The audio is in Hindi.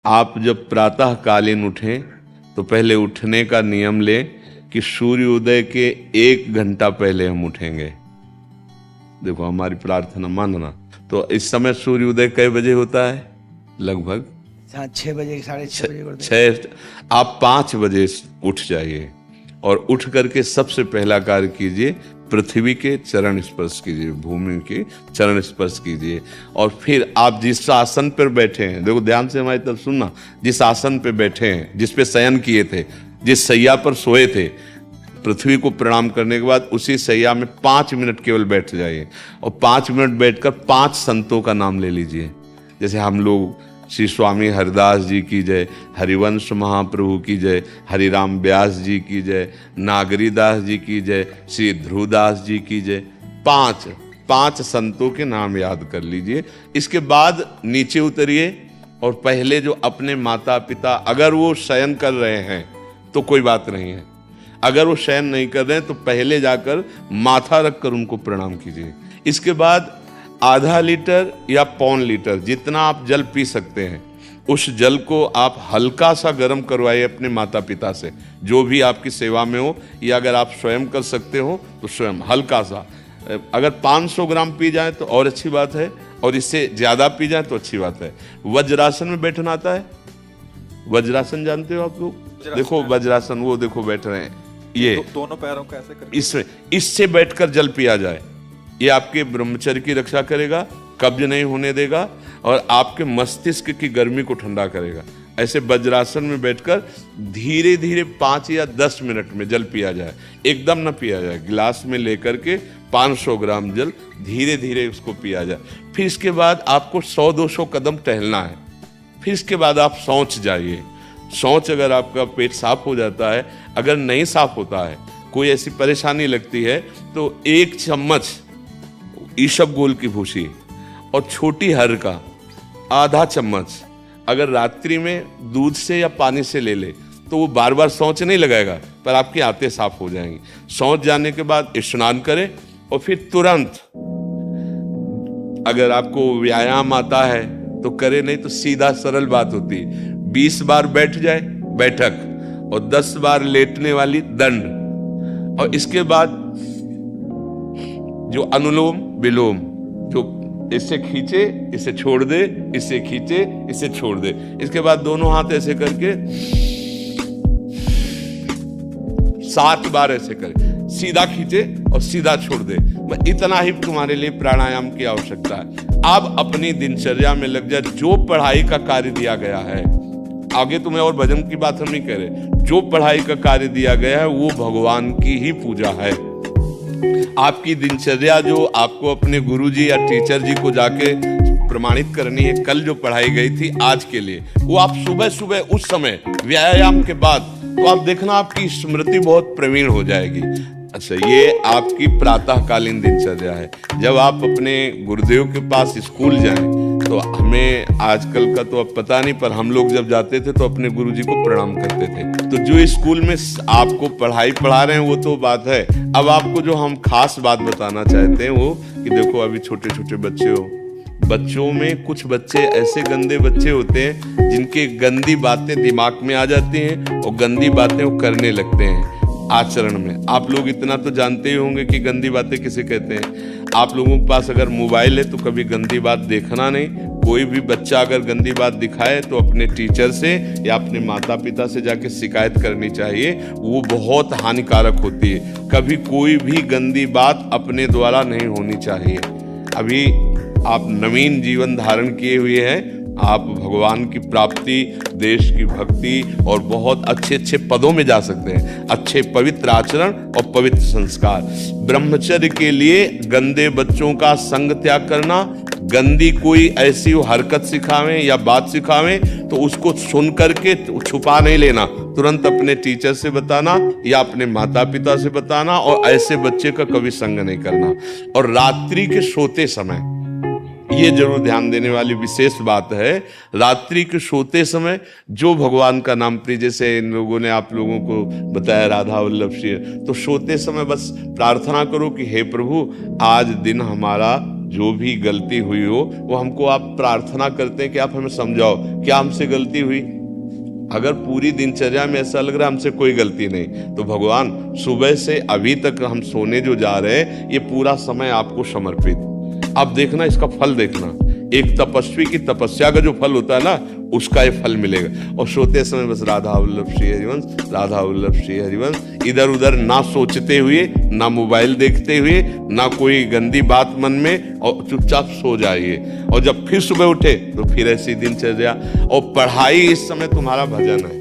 आप जब प्रातः कालीन उठें तो पहले उठने का नियम लें कि सूर्योदय के 1 घंटा पहले हम उठेंगे। देखो हमारी प्रार्थना मानना। तो इस समय सूर्योदय कई बजे होता है? लगभग 6 बजे 6:30 बजे। 6। आप 5 बजे उठ जाइए और उठ करके सबसे पहला कार्य कीजिए, पृथ्वी के चरण स्पर्श कीजिए, भूमि के चरण स्पर्श कीजिए। और फिर आप जिस आसन पर बैठे हैं, देखो ध्यान से हमारी तरफ सुनना, जिस आसन पे बैठे हैं, जिस पे शयन किए थे, जिस सैया पर सोए थे, पृथ्वी को प्रणाम करने के बाद उसी सैया में 5 मिनट केवल बैठ जाइए और 5 मिनट बैठकर 5 संतों का नाम ले लीजिए। जैसे हम लोग श्री स्वामी हरिदास जी की जय, हरिवंश महाप्रभु की जय, हरिराम व्यास जी की जय, नागरीदास जी की जय, श्री ध्रुवदास जी की जय। 5 संतों के नाम याद कर लीजिए। इसके बाद नीचे उतरिए और पहले जो अपने माता पिता, अगर वो शयन कर रहे हैं तो कोई बात नहीं है, अगर वो शयन नहीं कर रहे हैं तो पहले जाकर माथा रखकर उनको प्रणाम कीजिए। इसके बाद आधा लीटर या 1.25 लीटर जितना आप जल पी सकते हैं, उस जल को आप हल्का सा गर्म करवाइए अपने माता पिता से, जो भी आपकी सेवा में हो, या अगर आप स्वयं कर सकते हो तो स्वयं हल्का सा। अगर 500 ग्राम पी जाए तो और अच्छी बात है, और इससे ज्यादा पी जाए तो अच्छी बात है। वज्रासन में बैठना आता है? वज्रासन जानते हो आप लोग? देखो वज्रासन, वो देखो बैठ रहे हैं, ये दोनों पैरों को ऐसे करके इससे बैठकर जल पिया जाए। ये आपके ब्रह्मचर्य की रक्षा करेगा, कब्ज नहीं होने देगा और आपके मस्तिष्क की गर्मी को ठंडा करेगा। ऐसे वज्रासन में बैठकर धीरे धीरे 5 या 10 मिनट में जल पिया जाए, एकदम न पिया जाए। गिलास में लेकर के 500 ग्राम जल धीरे धीरे उसको पिया जाए। फिर इसके बाद आपको 100-200 कदम टहलना है। फिर इसके बाद आप शौच जाइए। शौच, अगर आपका पेट साफ हो जाता है, अगर नहीं साफ होता है, कोई ऐसी परेशानी लगती है, तो 1 चम्मच ईसबगोल की भूसी और छोटी हर का आधा चम्मच अगर रात्रि में दूध से या पानी से ले ले तो वो बार बार शौच नहीं लगाएगा, पर आपकी आंतें साफ हो जाएंगी। शौच जाने के बाद स्नान करें और फिर तुरंत, अगर आपको व्यायाम आता है तो करे, नहीं तो सीधा सरल बात होती है, 20 बार बैठ जाए बैठक और 10 बार लेटने वाली दंड। और इसके बाद जो अनुलोम विलोम, जो इससे खींचे इसे छोड़ दे, इससे खींचे इसे छोड़ दे, इसके बाद दोनों हाथ ऐसे करके 7 बार ऐसे करे, सीधा खींचे और सीधा छोड़ दे। इतना ही तुम्हारे लिए प्राणायाम की आवश्यकता है। आप अपनी दिनचर्या में लग जाए। जो पढ़ाई का कार्य दिया गया है, आगे तुम्हें और भजन की बात हम नहीं कह रहे, जो पढ़ाई का कार्य दिया गया है वो भगवान की ही पूजा है। आपकी दिनचर्या जो आपको अपने गुरुजी या टीचर जी को जाके प्रमाणित करनी है, कल जो पढ़ाई गई थी आज के लिए, वो आप सुबह सुबह उस समय व्यायाम के बाद, तो आप देखना आपकी स्मृति बहुत प्रवीण हो जाएगी। अच्छा, ये आपकी प्रातःकालीन दिनचर्या है। जब आप अपने गुरुदेव के पास स्कूल जाएं, तो हमें आजकल का तो अब पता नहीं, पर हम लोग जब जाते थे तो अपने गुरुजी को प्रणाम करते थे। तो जो स्कूल में आपको पढ़ाई पढ़ा रहे हैं वो तो बात है, अब आपको जो हम खास बात बताना चाहते हैं वो कि देखो अभी छोटे छोटे बच्चे हो, बच्चों में कुछ बच्चे ऐसे गंदे बच्चे होते हैं जिनके गंदी बातें दिमाग में आ जाती हैं और गंदी बातें वो करने लगते हैं आचरण में। आप लोग इतना तो जानते ही होंगे कि गंदी बातें किसे कहते हैं। आप लोगों के पास अगर मोबाइल है तो कभी गंदी बात देखना नहीं। कोई भी बच्चा अगर गंदी बात दिखाए तो अपने टीचर से या अपने माता पिता से जाके शिकायत करनी चाहिए, वो बहुत हानिकारक होती है। कभी कोई भी गंदी बात अपने द्वारा नहीं होनी चाहिए। अभी आप नवीन जीवन धारण किए हुए हैं, आप भगवान की प्राप्ति, देश की भक्ति और बहुत अच्छे अच्छे पदों में जा सकते हैं। अच्छे पवित्र आचरण और पवित्र संस्कार। ब्रह्मचर्य के लिए गंदे बच्चों का संग त्याग करना, गंदी कोई ऐसी हरकत सिखावें या बात सिखावें तो उसको सुन करके छुपा नहीं लेना, तुरंत अपने टीचर से बताना या अपने माता पिता से बताना, और ऐसे बच्चे का कभी संग नहीं करना। और रात्रि के सोते समय ये जरूर ध्यान देने वाली विशेष बात है, रात्रि के सोते समय जो भगवान का नाम प्रिय, जैसे इन लोगों ने आप लोगों को बताया राधा वल्लभ सिंह, तो सोते समय बस प्रार्थना करो कि हे प्रभु आज दिन हमारा जो भी गलती हुई हो वो हमको आप प्रार्थना करते हैं कि आप हमें समझाओ क्या हमसे गलती हुई। अगर पूरी दिनचर्या में ऐसा लग रहा है हमसे कोई गलती नहीं, तो भगवान सुबह से अभी तक हम सोने जो जा रहे हैं ये पूरा समय आपको समर्पित। आप देखना इसका फल देखना, एक तपस्वी की तपस्या का जो फल होता है ना उसका ये फल मिलेगा। और सोते समय बस राधा वल्लभ श्री हरिवंश, राधा वल्लभ श्री हरिवंश, इधर उधर ना सोचते हुए, ना मोबाइल देखते हुए, ना कोई गंदी बात मन में, और चुपचाप सो जाइए। और जब फिर सुबह उठे तो फिर ऐसी दिनचर्या। और पढ़ाई इस समय तुम्हारा भजन है।